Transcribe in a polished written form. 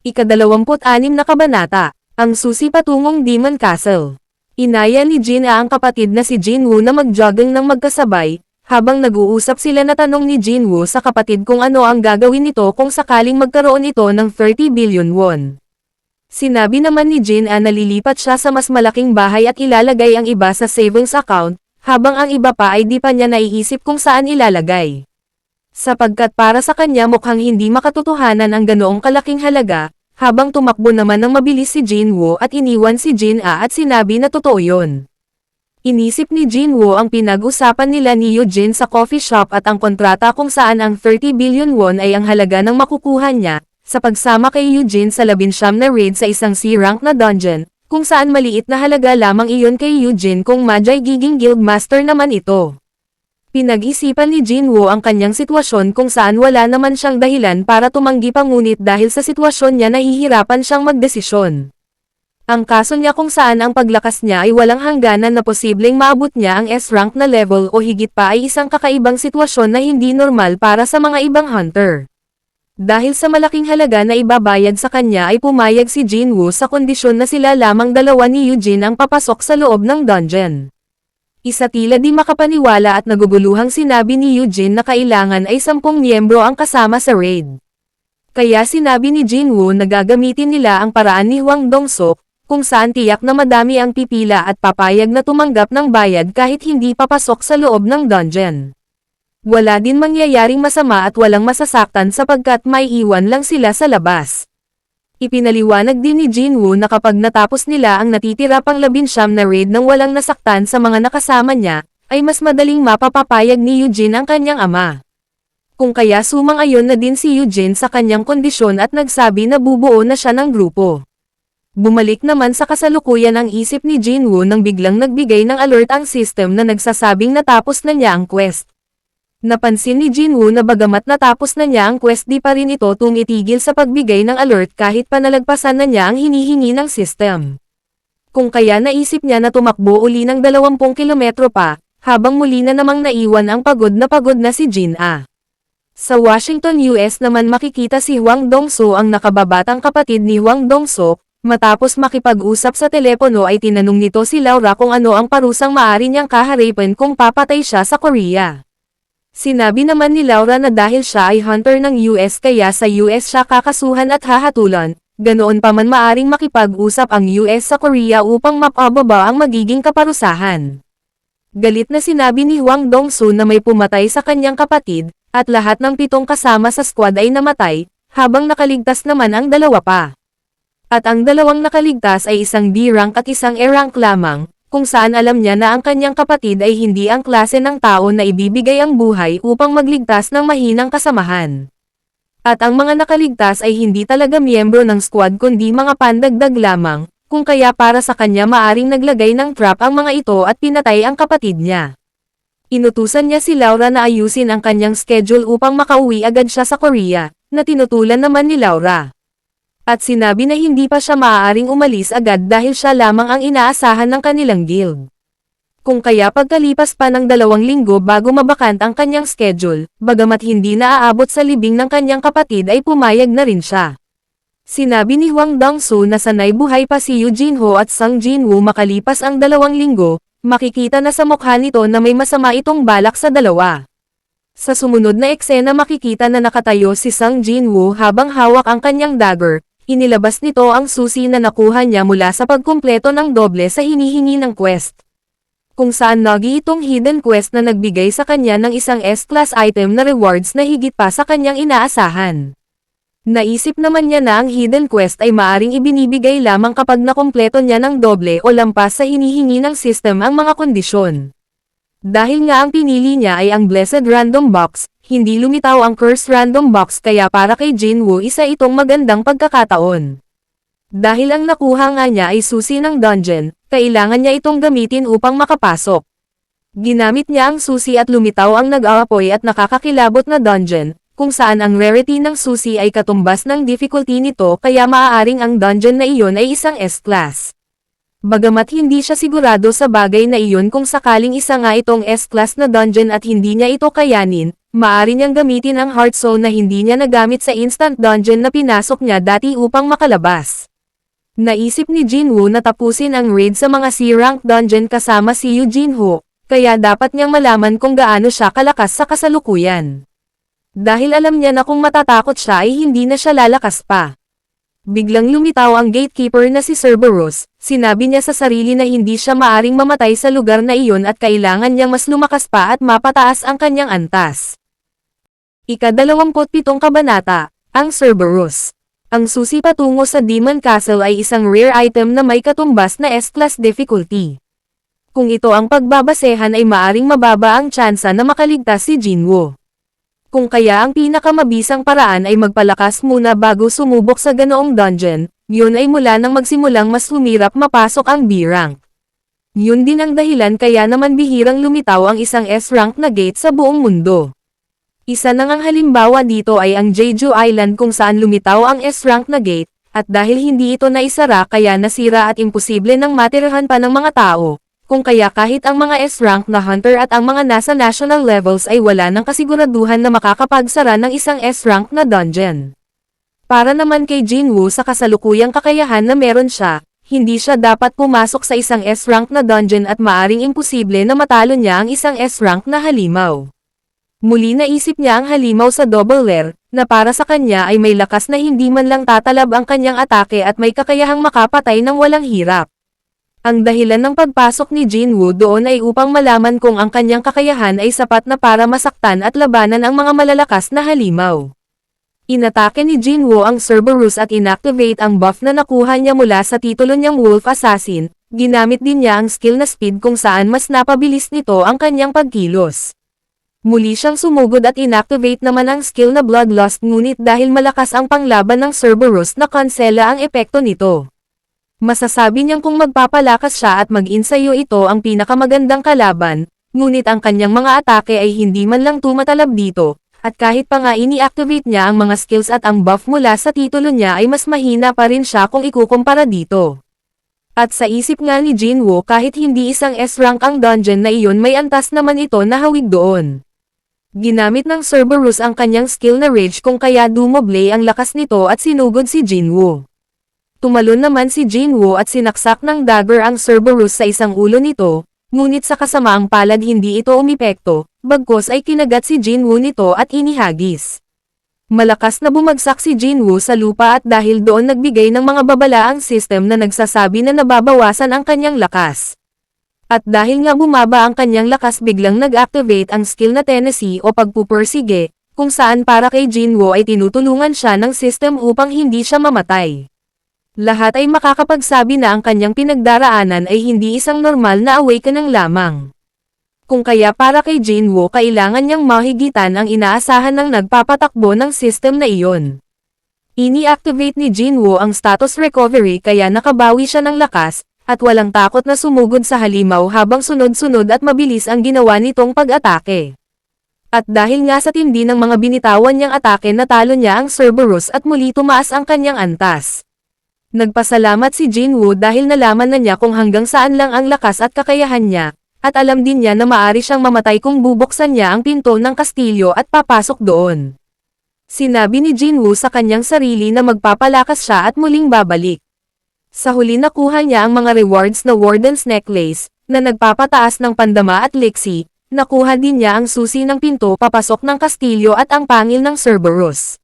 Ika-26 na kabanata, ang susi patungong Demon Castle. Inaya ni Jin ang kapatid na si Jinwoo na mag-jogging ng magkasabay, habang nag-uusap sila na tanong ni Jinwoo sa kapatid kung ano ang gagawin nito kung sakaling magkaroon ito ng 30 billion won. Sinabi naman ni Jin na lilipat siya sa mas malaking bahay at ilalagay ang iba sa savings account, habang ang iba pa ay di pa niya naiisip kung saan ilalagay. Sapagkat para sa kanya mukhang hindi makatotohanan ang ganoong kalaking halaga, habang tumakbo naman ng mabilis si Jinwoo at iniwan si Jin at sinabi na totoo yun. Inisip ni Jinwoo ang pinag-usapan nila ni Eugene sa coffee shop at ang kontrata kung saan ang 30 billion won ay ang halaga ng makukuha niya, sa pagsama kay Eugene sa 19 na raid sa isang C-rank na dungeon, kung saan maliit na halaga lamang iyon kay Eugene kung Majay giging guildmaster naman ito. Pinag-isipan ni Jinwoo ang kanyang sitwasyon kung saan wala naman siyang dahilan para tumanggi pa ngunit dahil sa sitwasyon niya nahihirapan siyang magdesisyon. Ang kaso niya kung saan ang paglakas niya ay walang hangganan na posibleng maabot niya ang S-rank na level o higit pa ay isang kakaibang sitwasyon na hindi normal para sa mga ibang hunter. Dahil sa malaking halaga na ibabayad sa kanya ay pumayag si Jinwoo sa kondisyon na sila lamang dalawa ni Eugene ang papasok sa loob ng dungeon. Isa tila di makapaniwala at naguguluhang sinabi ni Eugene na kailangan ay 10 miyembro ang kasama sa raid. Kaya sinabi ni Jinwoo na gagamitin nila ang paraan ni Hwang Dong-sok, kung saan tiyak na madami ang pipila at papayag na tumanggap ng bayad kahit hindi papasok sa loob ng dungeon. Wala din mangyayaring masama at walang masasaktan sapagkat may iwan lang sila sa labas. Ipinaliwanag din ni Jinwoo na kapag natapos nila ang natitira pang 19 na raid nang walang nasaktan sa mga nakasama niya, ay mas madaling mapapapayag ni Eugene ang kanyang ama. Kung kaya sumang-ayon na din si Eugene sa kanyang kondisyon at nagsabi na bubuo na siya ng grupo. Bumalik naman sa kasalukuyan ang isip ni Jinwoo nang biglang nagbigay ng alert ang system na nagsasabing natapos na niya ang quest. Napansin ni Jinwoo na bagamat natapos na niya ang quest di pa rin ito tumitigil sa pagbigay ng alert kahit panalagpasan na niya ang hinihingi ng system. Kung kaya naisip niya na tumakbo uli ng 20 kilometro pa, habang muli na namang naiwan ang pagod na si Jin A. Sa Washington, US naman makikita si Hwang Dong-so ang nakababatang kapatid ni Hwang Dong-sok, matapos makipag-usap sa telepono ay tinanong nito si Laura kung ano ang parusang maaari niyang kaharapin kung papatay siya sa Korea. Sinabi naman ni Laura na dahil siya ay hunter ng US kaya sa US siya kakasuhan at hahatulan, ganoon pa man maaring makipag-usap ang US sa Korea upang mapababa ang magiging kaparusahan. Galit na sinabi ni Hwang Dong-so na may pumatay sa kanyang kapatid, at lahat ng 7 kasama sa squad ay namatay, habang nakaligtas naman ang 2 pa. At ang 2 nakaligtas ay isang D-rank at isang E-rank lamang, kung saan alam niya na ang kanyang kapatid ay hindi ang klase ng tao na ibibigay ang buhay upang magligtas ng mahinang kasamahan. At ang mga nakaligtas ay hindi talaga miyembro ng squad kundi mga pandagdag lamang, kung kaya para sa kanya maaring naglagay ng trap ang mga ito at pinatay ang kapatid niya. Inutusan niya si Laura na ayusin ang kanyang schedule upang makauwi agad siya sa Korea, na tinutulan naman ni Laura. At sinabi na hindi pa siya maaaring umalis agad dahil siya lamang ang inaasahan ng kanilang guild. Kung kaya pagkalipas pa ng 2 linggo bago mabakant ang kanyang schedule, bagamat hindi naaabot sa libing ng kanyang kapatid ay pumayag na rin siya. Sinabi ni Hwang Dong-so na sanay buhay pa si Eugene Ho at Sung Jinwoo makalipas ang 2 linggo, makikita na sa mukha nito na may masama itong balak sa dalawa. Sa sumunod na eksena makikita na nakatayo si Sung Jinwoo habang hawak ang kanyang dagger. Inilabas nito ang susi na nakuha niya mula sa pagkumpleto ng doble sa hinihingi ng quest. Kung saan nagi itong hidden quest na nagbigay sa kanya ng isang S-class item na rewards na higit pa sa kanyang inaasahan. Naisip naman niya na ang hidden quest ay maaring ibinibigay lamang kapag nakumpleto niya ng doble o lampas sa hinihingi ng system ang mga kondisyon. Dahil nga ang pinili niya ay ang Blessed Random Box, hindi lumitaw ang Cursed Random Box kaya para kay Jinwoo isa itong magandang pagkakataon. Dahil ang nakuha nga niya ay susi ng dungeon, kailangan niya itong gamitin upang makapasok. Ginamit niya ang susi at lumitaw ang nag-aapoy at nakakakilabot na dungeon, kung saan ang rarity ng susi ay katumbas ng difficulty nito kaya maaaring ang dungeon na iyon ay isang S-class. Bagamat hindi siya sigurado sa bagay na iyon kung sakaling isa nga itong S-class na dungeon at hindi niya ito kayanin, Maari niyang gamitin ang Heart Soul na hindi niya nagamit sa instant dungeon na pinasok niya dati upang makalabas. Naisip ni Jinwoo na tapusin ang raid sa mga C-rank dungeon kasama si Eugene, kaya dapat niyang malaman kung gaano siya kalakas sa kasalukuyan. Dahil alam niya na kung matatakot siya ay hindi na siya lalakas pa. Biglang lumitaw ang gatekeeper na si Cerberus, sinabi niya sa sarili na hindi siya maaring mamatay sa lugar na iyon at kailangan niyang mas lumakas pa at mapataas ang kanyang antas. Ika-27 kabanata, ang Cerberus. Ang susi patungo sa Demon Castle ay isang rare item na may katumbas na S-class difficulty. Kung ito ang pagbabasehan ay maaring mababa ang tsansa na makaligtas si Jinwoo. Kung kaya ang pinakamabisang paraan ay magpalakas muna bago sumubok sa ganoong dungeon, yun ay mula nang magsimulang mas humirap mapasok ang B-rank. Yun din ang dahilan kaya naman bihirang lumitaw ang isang S-rank na gate sa buong mundo. Isa nang ang halimbawa dito ay ang Jeju Island kung saan lumitaw ang S-rank na gate, at dahil hindi ito naisara kaya nasira at imposible nang matirahan pa ng mga tao. Kung kaya kahit ang mga S-rank na hunter at ang mga nasa national levels ay wala ng kasiguraduhan na makakapagsara ng isang S-rank na dungeon. Para naman kay Jinwoo sa kasalukuyang kakayahan na meron siya, hindi siya dapat pumasok sa isang S-rank na dungeon at maaring imposible na matalo niya ang isang S-rank na halimaw. Muli naisip niya ang halimaw sa double rare, na para sa kanya ay may lakas na hindi man lang tatalab ang kanyang atake at may kakayahang makapatay ng walang hirap. Ang dahilan ng pagpasok ni Jinwoo doon ay upang malaman kung ang kanyang kakayahan ay sapat na para masaktan at labanan ang mga malalakas na halimaw. Inatake ni Jinwoo ang Cerberus at inactivate ang buff na nakuha niya mula sa titulo niyang Wolf Assassin. Ginamit din niya ang skill na speed kung saan mas napabilis nito ang kanyang pagkilos. Muli siyang sumugod at inactivate naman ang skill na Bloodlust ngunit dahil malakas ang panglaban ng Cerberus na kansela ang epekto nito. Masasabi niyang kung magpapalakas siya at mag-insayo ito ang pinakamagandang kalaban, ngunit ang kanyang mga atake ay hindi man lang tumatalab dito, at kahit pa nga ini-activate niya ang mga skills at ang buff mula sa titulo niya ay mas mahina pa rin siya kung ikukumpara dito. At sa isip nga ni Jinwoo kahit hindi isang S-rank ang dungeon na iyon may antas naman ito na hawig doon. Ginamit ng Cerberus ang kanyang skill na Rage kung kaya dumoble ang lakas nito at sinugod si Jinwoo. Tumalon naman si Jinwoo at sinaksak ng dagger ang Cerberus sa isang ulo nito, ngunit sa kasamaang palad hindi ito umepekto, bagkus ay kinagat si Jinwoo nito at inihagis. Malakas na bumagsak si Jinwoo sa lupa at dahil doon nagbigay ng mga babala ang system na nagsasabi na nababawasan ang kanyang lakas. At dahil nga bumaba ang kanyang lakas biglang nag-activate ang skill na Tennessee o pagpupursige, kung saan para kay Jinwoo ay tinutulungan siya ng system upang hindi siya mamatay. Lahat ay makakapagsabi na ang kanyang pinagdaraanan ay hindi isang normal na awakening lamang. Kung kaya para kay Jinwoo kailangan niyang mahigitan ang inaasahan ng nagpapatakbo ng system na iyon. Ini-activate ni Jinwoo ang status recovery kaya nakabawi siya ng lakas, at walang takot na sumugod sa halimaw habang sunod-sunod at mabilis ang ginawa nitong pag-atake. At dahil nga sa tindi ng mga binitawan niyang atake natalo niya ang Cerberus at muli tumaas ang kanyang antas. Nagpasalamat si Jinwoo dahil nalaman na niya kung hanggang saan lang ang lakas at kakayahan niya, at alam din niya na maari siyang mamatay kung bubuksan niya ang pinto ng kastilyo at papasok doon. Sinabi ni Jinwoo sa kanyang sarili na magpapalakas siya at muling babalik. Sa huli nakuha niya ang mga rewards na Warden's Necklace, na nagpapataas ng pandama at liksi, nakuha din niya ang susi ng pinto papasok ng kastilyo at ang pangil ng Cerberus.